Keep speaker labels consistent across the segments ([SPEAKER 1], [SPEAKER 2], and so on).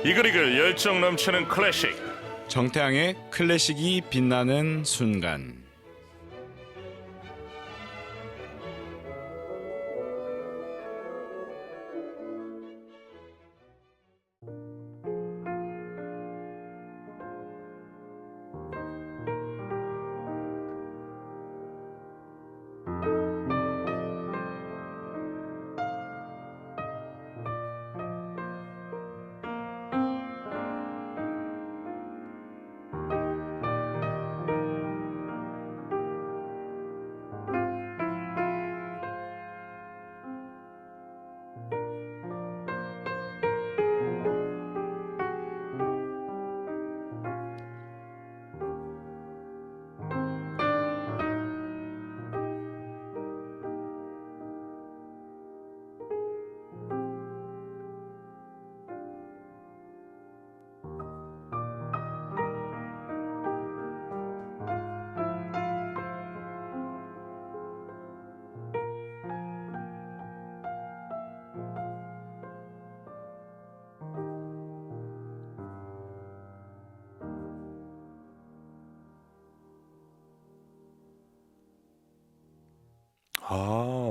[SPEAKER 1] 이글이글 열정 넘치는 클래식.
[SPEAKER 2] 정태양의 클래식이 빛나는 순간.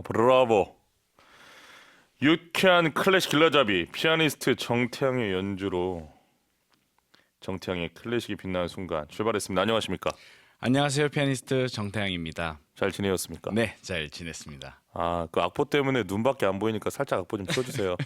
[SPEAKER 1] 브라보. 유쾌한 클래식 길라잡이 피아니스트 정태양의 연주로 정태양의 클래식이 빛나는 순간 출발했습니다. 안녕하십니까?
[SPEAKER 2] 안녕하세요, 피아니스트 정태양입니다.
[SPEAKER 1] 잘 지내셨습니까?
[SPEAKER 2] 네, 잘 지냈습니다.
[SPEAKER 1] 그 악보 때문에 눈밖에 안 보이니까 살짝 악보 좀 켜주세요.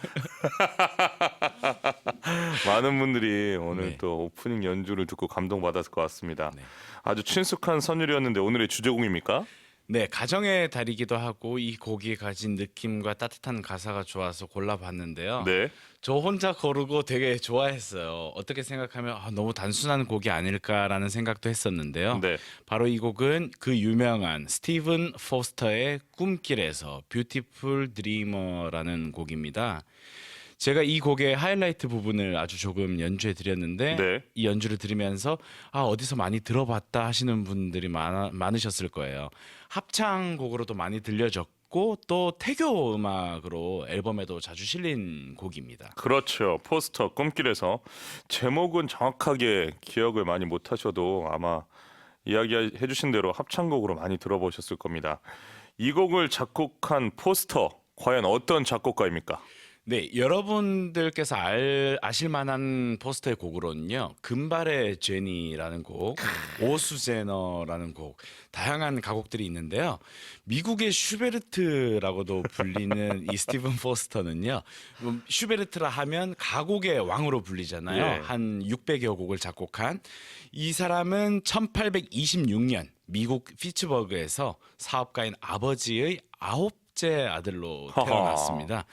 [SPEAKER 1] 많은 분들이 오늘
[SPEAKER 2] 네.
[SPEAKER 1] 또 오프닝 연주를 듣고 감동받았을 것 같습니다.
[SPEAKER 2] 네.
[SPEAKER 1] 아주 친숙한 선율이었는데 오늘의 주제곡입니까?
[SPEAKER 2] 네, 가정의 달이기도 하고 이 곡이 가진 느낌과 따뜻한 가사가 좋아서 골라봤는데요.
[SPEAKER 1] 네.
[SPEAKER 2] 저 혼자 고르고 되게 좋아했어요. 어떻게 생각하면 너무 단순한 곡이 아닐까라는 생각도 했었는데요.
[SPEAKER 1] 네.
[SPEAKER 2] 바로 이 곡은 그 유명한 스티븐 포스터의 꿈길에서 뷰티풀 드리머라는 곡입니다. 제가 이 곡의 하이라이트 부분을 아주 조금 연주해 드렸는데
[SPEAKER 1] 네.
[SPEAKER 2] 이 연주를 들으면서 어디서 많이 들어봤다 하시는 분들이 많으셨을 거예요. 합창곡으로도 많이 들려졌고 또 태교 음악으로 앨범에도 자주 실린 곡입니다.
[SPEAKER 1] 그렇죠. 포스터 꿈길에서 제목은 정확하게 기억을 많이 못하셔도 아마 이야기해 주신 대로 합창곡으로 많이 들어보셨을 겁니다. 이 곡을 작곡한 포스터 과연 어떤 작곡가입니까?
[SPEAKER 2] 네, 여러분들께서 아실 만한 포스터의 곡으로는요, 금발의 제니라는 곡, 오수제너라는 곡, 다양한 가곡들이 있는데요. 미국의 슈베르트라고도 불리는 이 스티븐 포스터는요, 슈베르트라 하면 가곡의 왕으로 불리잖아요.
[SPEAKER 1] 예.
[SPEAKER 2] 한 600여 곡을 작곡한 이 사람은 1826년 미국 피츠버그에서 사업가인 아버지의 9째 아들로 태어났습니다.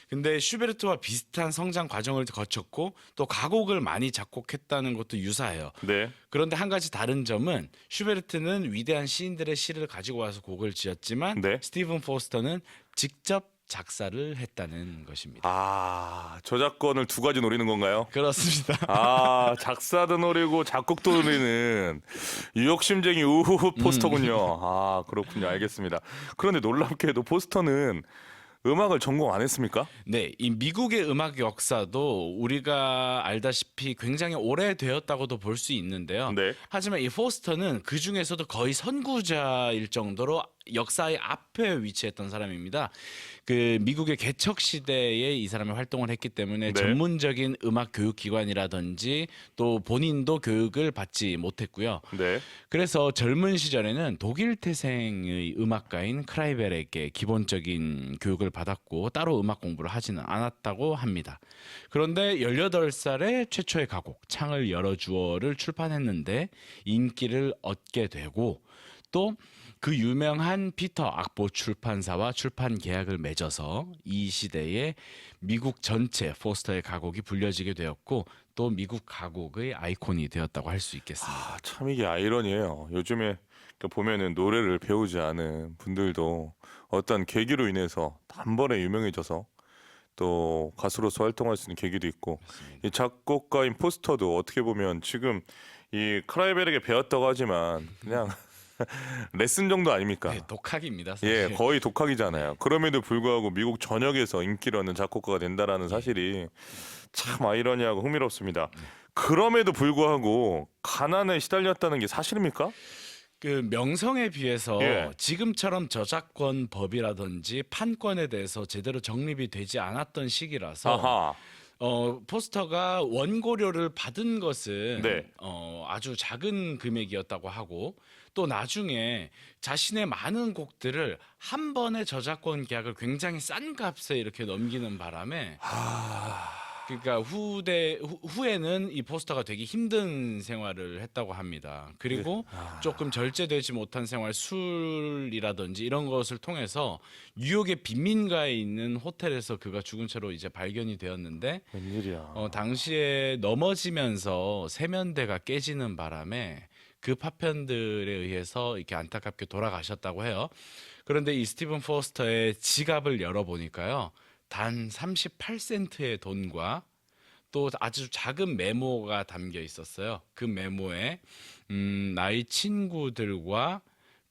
[SPEAKER 2] 근데 슈베르트와 비슷한 성장 과정을 거쳤고 또 가곡을 많이 작곡했다는 것도 유사해요.
[SPEAKER 1] 네.
[SPEAKER 2] 그런데 한 가지 다른 점은 슈베르트는 위대한 시인들의 시를 가지고 와서 곡을 지었지만
[SPEAKER 1] 네.
[SPEAKER 2] 스티븐 포스터는 직접 작사를 했다는 것입니다.
[SPEAKER 1] 저작권을 두 가지 노리는 건가요?
[SPEAKER 2] 그렇습니다.
[SPEAKER 1] 작사도 노리고 작곡도 노리는 유욕심쟁이 우후후 포스터군요. 그렇군요. 알겠습니다. 그런데 놀랍게도 포스터는 음악을 전공 안 했습니까?
[SPEAKER 2] 네, 이 미국의 음악 역사도 우리가 알다시피 굉장히 오래되었다고도 볼 수 있는데요.
[SPEAKER 1] 네.
[SPEAKER 2] 하지만 이 포스터는 그 중에서도 거의 선구자일 정도로 역사의 앞에 위치했던 사람입니다. 그 미국의 개척 시대에 이 사람이 활동을 했기 때문에
[SPEAKER 1] 네.
[SPEAKER 2] 전문적인 음악 교육 기관이라든지 또 본인도 교육을 받지 못했고요.
[SPEAKER 1] 네.
[SPEAKER 2] 그래서 젊은 시절에는 독일 태생의 음악가인 크라이베르에게 기본적인 교육을 받았고 따로 음악 공부를 하지는 않았다고 합니다. 그런데 18살에 최초의 가곡 창을 열어주어를 출판했는데 인기를 얻게 되고 또 그 유명한 피터 악보 출판사와 출판 계약을 맺어서 이 시대에 미국 전체 포스터의 가곡이 불려지게 되었고 또 미국 가곡의 아이콘이 되었다고 할 수 있겠습니다.
[SPEAKER 1] 참 이게 아이러니해요. 요즘에 보면은 노래를 배우지 않은 분들도 어떤 계기로 인해서 단번에 유명해져서 또 가수로서 활동할 수 있는 계기도 있고, 이 작곡가인 포스터도 어떻게 보면 지금 이 크라이베르에게 배웠다고 하지만 그냥 레슨 정도 아닙니까?
[SPEAKER 2] 네, 독학입니다,
[SPEAKER 1] 예,
[SPEAKER 2] 사실.
[SPEAKER 1] 거의 독학이잖아요. 그럼에도 불구하고 미국 전역에서 인기를 얻는 작곡가가 된다라는
[SPEAKER 2] 예.
[SPEAKER 1] 사실이 참 아이러니하고 흥미롭습니다. 그럼에도 불구하고 가난에 시달렸다는 게 사실입니까?
[SPEAKER 2] 그 명성에 비해서
[SPEAKER 1] 예.
[SPEAKER 2] 지금처럼 저작권 법이라든지 판권에 대해서 제대로 정립이 되지 않았던 시기라서
[SPEAKER 1] 아하.
[SPEAKER 2] 포스터가 원고료를 받은 것은
[SPEAKER 1] 네.
[SPEAKER 2] 아주 작은 금액이었다고 하고 또 나중에 자신의 많은 곡들을 한 번에 저작권 계약을 굉장히 싼 값에 이렇게 넘기는 바람에 그러니까 후에는 이 포스터가 되게 힘든 생활을 했다고 합니다. 그리고 조금 절제되지 못한 생활, 술이라든지 이런 것을 통해서 뉴욕의 빈민가에 있는 호텔에서 그가 죽은 채로 이제 발견이 되었는데
[SPEAKER 1] 웬일이야.
[SPEAKER 2] 당시에 넘어지면서 세면대가 깨지는 바람에 그 파편들에 의해서 이렇게 안타깝게 돌아가셨다고 해요. 그런데 이 스티븐 포스터의 지갑을 열어보니까요. 단 38센트의 돈과 또 아주 작은 메모가 담겨 있었어요. 그 메모에 나의 친구들과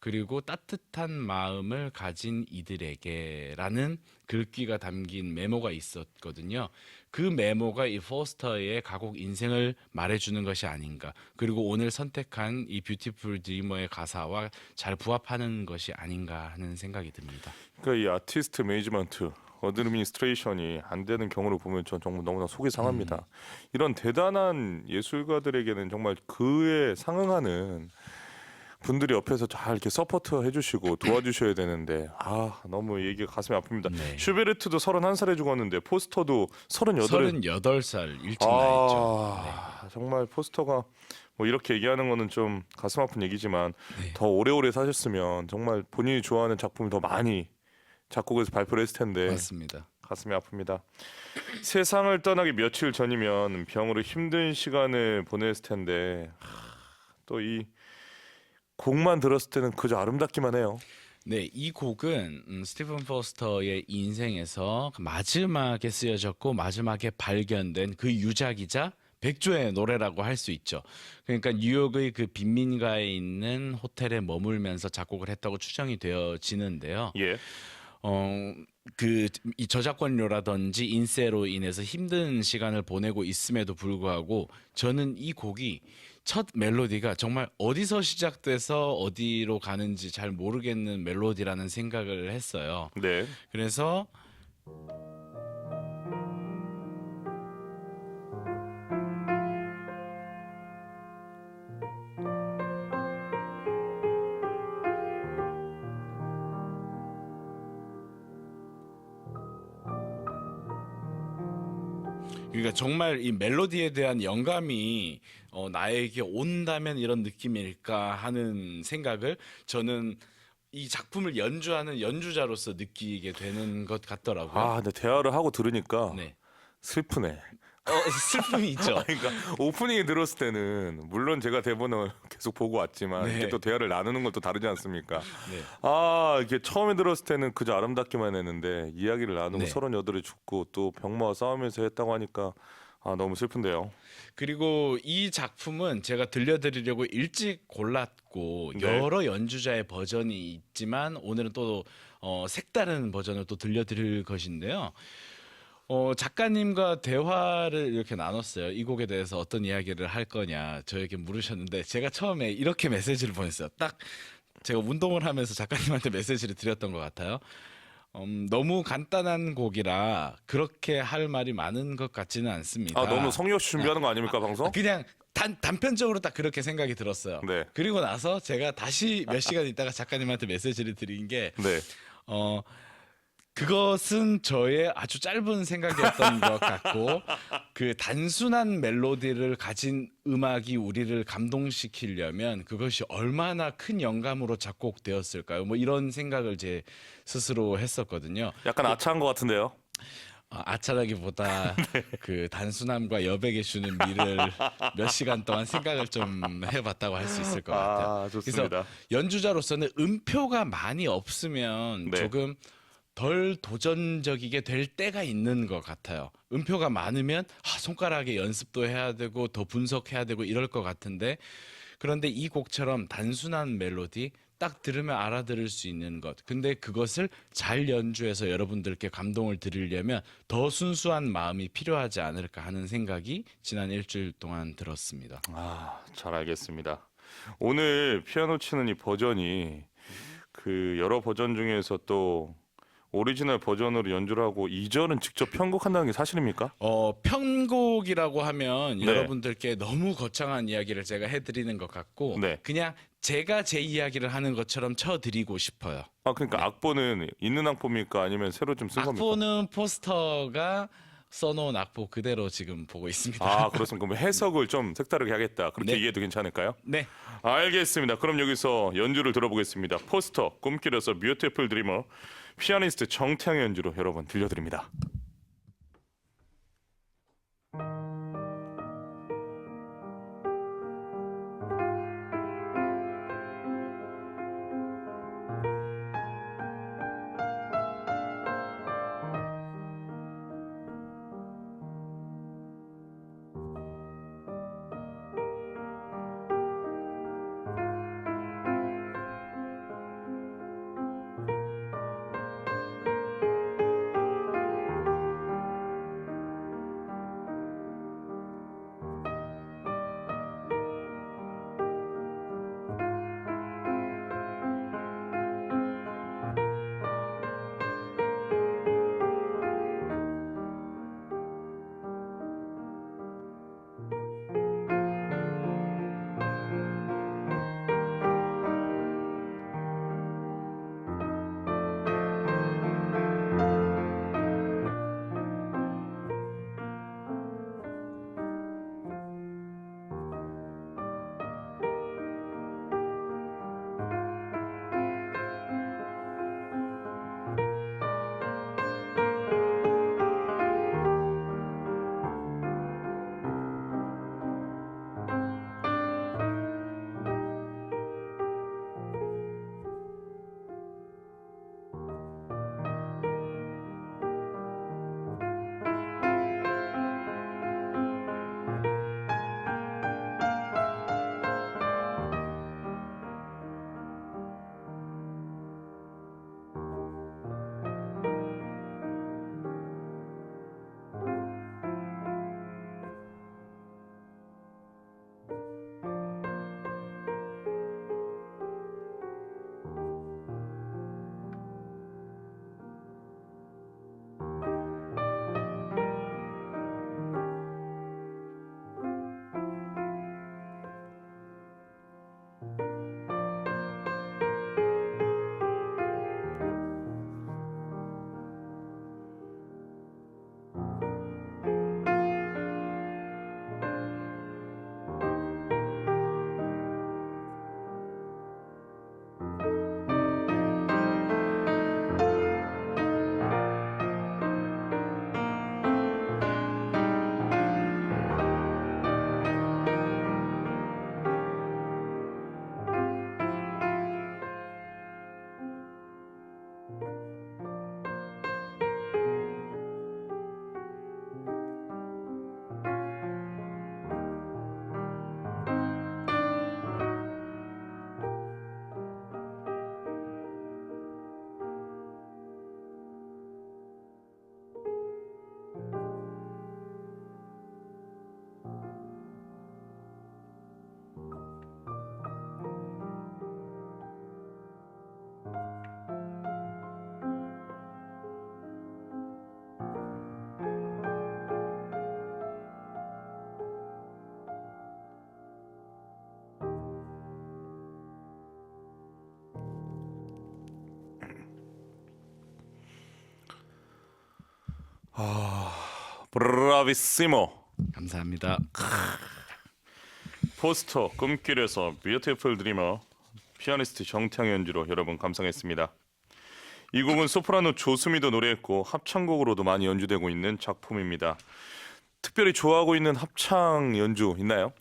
[SPEAKER 2] 그리고 따뜻한 마음을 가진 이들에게라는 글귀가 담긴 메모가 있었거든요. 그 메모가 이 포스터의 가곡 인생을 말해주는 것이 아닌가. 그리고 오늘 선택한 이 뷰티풀 드리머의 가사와 잘 부합하는 것이 아닌가 하는 생각이 듭니다.
[SPEAKER 1] 그러니까 이 아티스트 매니지먼트, 어드미니스트레이션이 안 되는 경우를 보면 전 정말 너무나 속이 상합니다. 이런 대단한 예술가들에게는 정말 그에 상응하는 분들이 옆에서 잘 이렇게 서포트 해주시고 도와주셔야 되는데 너무 얘기가 가슴이 아픕니다.
[SPEAKER 2] 네.
[SPEAKER 1] 슈베르트도 31살에 죽었는데 포스터도 38에
[SPEAKER 2] 38살 일찍 나이죠.
[SPEAKER 1] 정말 포스터가 뭐 이렇게 얘기하는 거는 좀 가슴 아픈 얘기지만
[SPEAKER 2] 네.
[SPEAKER 1] 더 오래오래 사셨으면 정말 본인이 좋아하는 작품을 더 많이 작곡해서 발표를 했을 텐데
[SPEAKER 2] 맞습니다.
[SPEAKER 1] 가슴이 아픕니다. 세상을 떠나기 며칠 전이면 병으로 힘든 시간을 보냈을 텐데 또 이 곡만 들었을 때는 그저 아름답기만 해요.
[SPEAKER 2] 네, 이 곡은 스티븐 포스터의 인생에서 마지막에 쓰여졌고 마지막에 발견된 그 유작이자 백조의 노래라고 할 수 있죠. 그러니까 뉴욕의 그 빈민가에 있는 호텔에 머물면서 작곡을 했다고 추정이 되어지는데요.
[SPEAKER 1] 예.
[SPEAKER 2] 이 저작권료라든지 인세로 인해서 힘든 시간을 보내고 있음에도 불구하고 저는 이 곡이 첫 멜로디가 정말 어디서 시작돼서 어디로 가는지 잘 모르겠는 멜로디라는 생각을 했어요.
[SPEAKER 1] 네.
[SPEAKER 2] 그래서 그러니까 정말 이 멜로디에 대한 영감이 나에게 온다면 이런 느낌일까 하는 생각을 저는 이 작품을 연주하는 연주자로서 느끼게 되는 것 같더라고요.
[SPEAKER 1] 근데 대화를 하고 들으니까
[SPEAKER 2] 네.
[SPEAKER 1] 슬프네.
[SPEAKER 2] 슬픔이 있죠.
[SPEAKER 1] 그러니까 오프닝에 들었을 때는 물론 제가 대본을 계속 보고 왔지만
[SPEAKER 2] 네.
[SPEAKER 1] 이게 또 대화를 나누는 건 또 다르지 않습니까?
[SPEAKER 2] 네.
[SPEAKER 1] 이게 처음에 들었을 때는 그저 아름답기만 했는데 이야기를 나누고
[SPEAKER 2] 네.
[SPEAKER 1] 38에 죽고 또 병마와 싸우면서 했다고 하니까 너무 슬픈데요.
[SPEAKER 2] 그리고 이 작품은 제가 들려드리려고 일찍 골랐고
[SPEAKER 1] 네.
[SPEAKER 2] 여러 연주자의 버전이 있지만 오늘은 또 색다른 버전을 또 들려드릴 것인데요. 작가님과 대화를 이렇게 나눴어요. 이 곡에 대해서 어떤 이야기를 할 거냐 저에게 물으셨는데 제가 처음에 이렇게 메시지를 보냈어요. 딱 제가 운동을 하면서 작가님한테 메시지를 드렸던 것 같아요. 너무 간단한 곡이라 그렇게 할 말이 많은 것 같지는 않습니다.
[SPEAKER 1] 너무 성의 없이 준비하는 거 아닙니까 방송?
[SPEAKER 2] 그냥 단편적으로 딱 그렇게 생각이 들었어요.
[SPEAKER 1] 네.
[SPEAKER 2] 그리고 나서 제가 다시 몇 시간 있다가 작가님한테 메시지를 드린 게
[SPEAKER 1] 네.
[SPEAKER 2] 그것은 저의 아주 짧은 생각이었던 것 같고 그 단순한 멜로디를 가진 음악이 우리를 감동시키려면 그것이 얼마나 큰 영감으로 작곡되었을까요? 뭐 이런 생각을 제 스스로 했었거든요.
[SPEAKER 1] 약간 아차한 것 같은데요.
[SPEAKER 2] 아차라기보다 그 단순함과 여백에 주는 미를 몇 시간 동안 생각을 좀 해봤다고 할 수 있을 것 같아요.
[SPEAKER 1] 좋습니다.
[SPEAKER 2] 그래서 연주자로서는 음표가 많이 없으면
[SPEAKER 1] 네.
[SPEAKER 2] 조금 덜 도전적이게 될 때가 있는 것 같아요. 음표가 많으면 손가락에 연습도 해야 되고 더 분석해야 되고 이럴 것 같은데 그런데 이 곡처럼 단순한 멜로디 딱 들으면 알아들을 수 있는 것. 근데 그것을 잘 연주해서 여러분들께 감동을 드리려면 더 순수한 마음이 필요하지 않을까 하는 생각이 지난 일주일 동안 들었습니다.
[SPEAKER 1] 잘 알겠습니다. 오늘 피아노 치는 이 버전이 그 여러 버전 중에서 또 오리지널 버전으로 연주를 하고 2절은 직접 편곡한다는 게 사실입니까?
[SPEAKER 2] 편곡이라고 하면
[SPEAKER 1] 네.
[SPEAKER 2] 여러분들께 너무 거창한 이야기를 제가 해드리는 것 같고
[SPEAKER 1] 네.
[SPEAKER 2] 그냥 제가 제 이야기를 하는 것처럼 쳐드리고 싶어요.
[SPEAKER 1] 그러니까 악보는 있는 악보입니까? 아니면 새로 좀 쓴 겁니까?
[SPEAKER 2] 악보는 포스터가 써놓은 악보 그대로 지금 보고 있습니다.
[SPEAKER 1] 그렇습니까? 그럼 해석을 좀 색다르게 하겠다. 그렇게
[SPEAKER 2] 네.
[SPEAKER 1] 이해해도 괜찮을까요?
[SPEAKER 2] 네.
[SPEAKER 1] 알겠습니다. 그럼 여기서 연주를 들어보겠습니다. 포스터, 꿈길에서 뷰티풀 드리머, 피아니스트 정태영 연주로 여러분 들려드립니다. 브라비시모.
[SPEAKER 2] 감사합니다.
[SPEAKER 1] 포스터, 꿈길에서 뷰티풀 드리머, 피아니스트 정태영 연주로 여러분 감상했습니다. 이 곡은 소프라노 조수미도 노래했고 합창곡으로도 많이 연주되고 있는 작품입니다. 특별히 좋아하고 있는 합창 연주 있나요?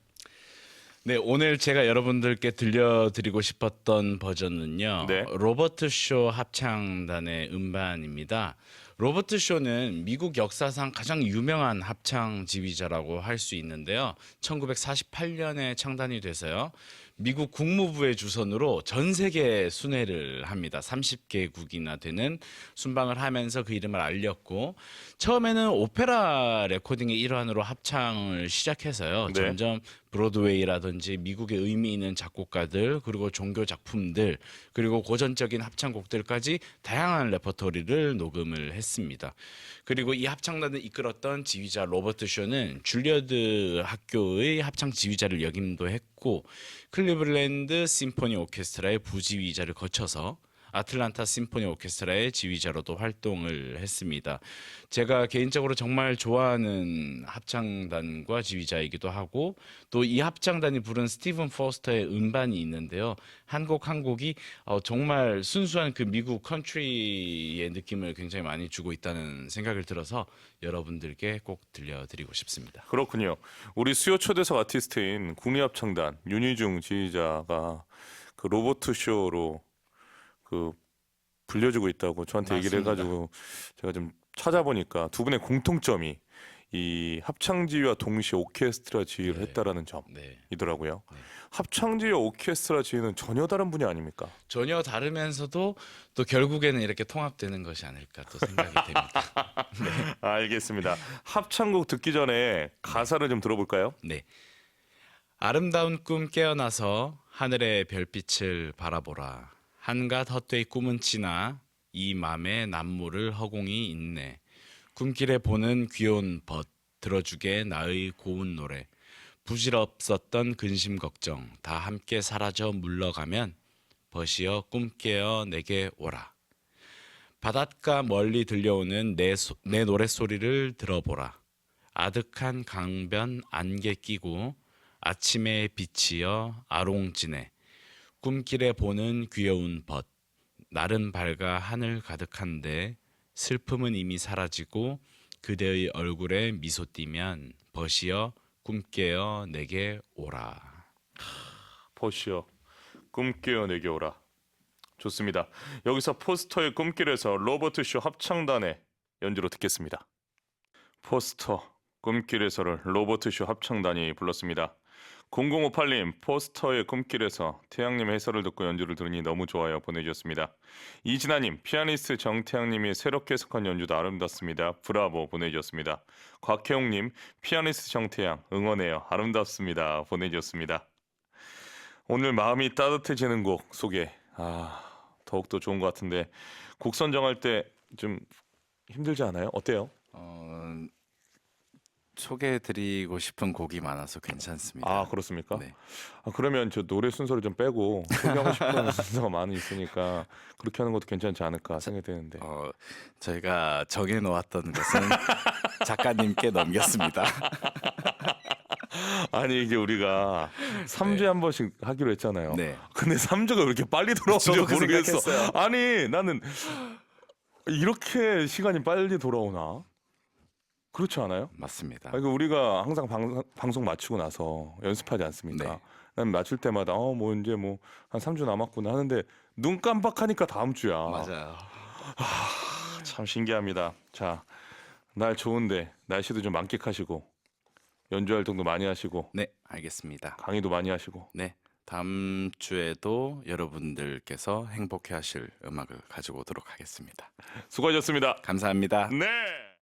[SPEAKER 2] 네, 오늘 제가 여러분들께 들려드리고 싶었던 버전은요.
[SPEAKER 1] 네.
[SPEAKER 2] 로버트 쇼 합창단의 음반입니다. 로버트 쇼는 미국 역사상 가장 유명한 합창 지휘자라고 할 수 있는데요. 1948년에 창단이 돼서요. 미국 국무부의 주선으로 전 세계 순회를 합니다. 30개국이나 되는 순방을 하면서 그 이름을 알렸고 처음에는 오페라 레코딩의 일환으로 합창을 시작해서요.
[SPEAKER 1] 네.
[SPEAKER 2] 점점 브로드웨이라든지 미국의 의미 있는 작곡가들 그리고 종교 작품들 그리고 고전적인 합창곡들까지 다양한 레퍼토리를 녹음을 했습니다. 그리고 이 합창단을 이끌었던 지휘자 로버트 쇼는 줄리어드 학교의 합창 지휘자를 역임도 했고 클리블랜드 심포니 오케스트라의 부지휘자를 거쳐서 아틀란타 심포니 오케스트라의 지휘자로도 활동을 했습니다. 제가 개인적으로 정말 좋아하는 합창단과 지휘자이기도 하고 또 이 합창단이 부른 스티븐 포스터의 음반이 있는데요. 한 곡 한 곡이 정말 순수한 그 미국 컨트리의 느낌을 굉장히 많이 주고 있다는 생각을 들어서 여러분들께 꼭 들려드리고 싶습니다.
[SPEAKER 1] 그렇군요. 우리 수요 초대석 아티스트인 국립합창단 윤희중 지휘자가 그 로버트 쇼로 그 불려주고 있다고 저한테 얘기를
[SPEAKER 2] 맞습니다.
[SPEAKER 1] 해가지고 제가 좀 찾아보니까 두 분의 공통점이 이 합창지휘와 동시에 오케스트라 지휘를
[SPEAKER 2] 네.
[SPEAKER 1] 했다라는
[SPEAKER 2] 네.
[SPEAKER 1] 점이더라고요. 합창지휘와 오케스트라 지휘는 전혀 다른 분이 아닙니까?
[SPEAKER 2] 전혀 다르면서도 또 결국에는 이렇게 통합되는 것이 아닐까 또 생각이 됩니다.
[SPEAKER 1] 알겠습니다. 합창곡 듣기 전에 가사를 좀 들어볼까요?
[SPEAKER 2] 네. 아름다운 꿈 깨어나서 하늘의 별빛을 바라보라. 한갓 헛되이 꿈은 지나 이 맘에 남모를 허공이 있네. 꿈길에 보는 귀여운 벗 들어주게 나의 고운 노래. 부질없었던 근심 걱정 다 함께 사라져 물러가면 벗이여 꿈 깨어 내게 오라. 바닷가 멀리 들려오는 내 노랫소리를 들어보라. 아득한 강변 안개 끼고 아침에 비치어 아롱지네. 꿈길에 보는 귀여운 벗 날은 밝아 하늘 가득한데 슬픔은 이미 사라지고 그대의 얼굴에 미소 띠면 벗이여 꿈깨어 내게 오라.
[SPEAKER 1] 벗이여 꿈깨어 내게 오라. 좋습니다. 여기서 포스터의 꿈길에서 로버트 쇼 합창단의 연주로 듣겠습니다. 포스터 꿈길에서를 로버트 쇼 합창단이 불렀습니다. 0058님 포스터의 꿈길에서 태양님의 해설을 듣고 연주를 들으니 너무 좋아요 보내주셨습니다. 이진아님 피아니스트 정태양님이 새롭게 해석한 연주도 아름답습니다. 브라보 보내주셨습니다. 곽혜웅님 피아니스트 정태양 응원해요 아름답습니다 보내주셨습니다. 오늘 마음이 따뜻해지는 곡 소개 더욱더 좋은 것 같은데 곡 선정할 때 좀 힘들지 않아요? 어때요?
[SPEAKER 3] 소개해드리고 싶은 곡이 많아서 괜찮습니다.
[SPEAKER 1] 그렇습니까?
[SPEAKER 3] 네.
[SPEAKER 1] 그러면 저 노래 순서를 좀 빼고 소개하고 싶은 순서가 많이 있으니까 그렇게 하는 것도 괜찮지 않을까 생각이 드는데
[SPEAKER 3] 저희가 정해놓았던 것은 작가님께 넘겼습니다.
[SPEAKER 1] 아니 이게 우리가 3주에 한 번씩 하기로 했잖아요.
[SPEAKER 3] 네.
[SPEAKER 1] 근데 3주가 왜 이렇게 빨리 돌아오는지
[SPEAKER 3] 저도 그
[SPEAKER 1] 모르겠어.
[SPEAKER 3] 생각했어요.
[SPEAKER 1] 아니 나는 이렇게 시간이 빨리 돌아오나? 그렇지 않아요?
[SPEAKER 3] 맞습니다.
[SPEAKER 1] 아니, 우리가 항상 방송 마치고 나서 연습하지 않습니까?
[SPEAKER 3] 네.
[SPEAKER 1] 난 맞출 때마다 뭐 이제 뭐 한 3주 남았구나 하는데 눈 깜빡하니까 다음 주야.
[SPEAKER 3] 맞아요.
[SPEAKER 1] 참 신기합니다. 자, 날 좋은데 날씨도 좀 만끽하시고 연주 활동도 많이 하시고
[SPEAKER 3] 네, 알겠습니다.
[SPEAKER 1] 강의도 많이 하시고
[SPEAKER 3] 네, 다음 주에도 여러분들께서 행복해하실 음악을 가지고 오도록 하겠습니다.
[SPEAKER 1] 수고하셨습니다.
[SPEAKER 3] 감사합니다.
[SPEAKER 1] 네.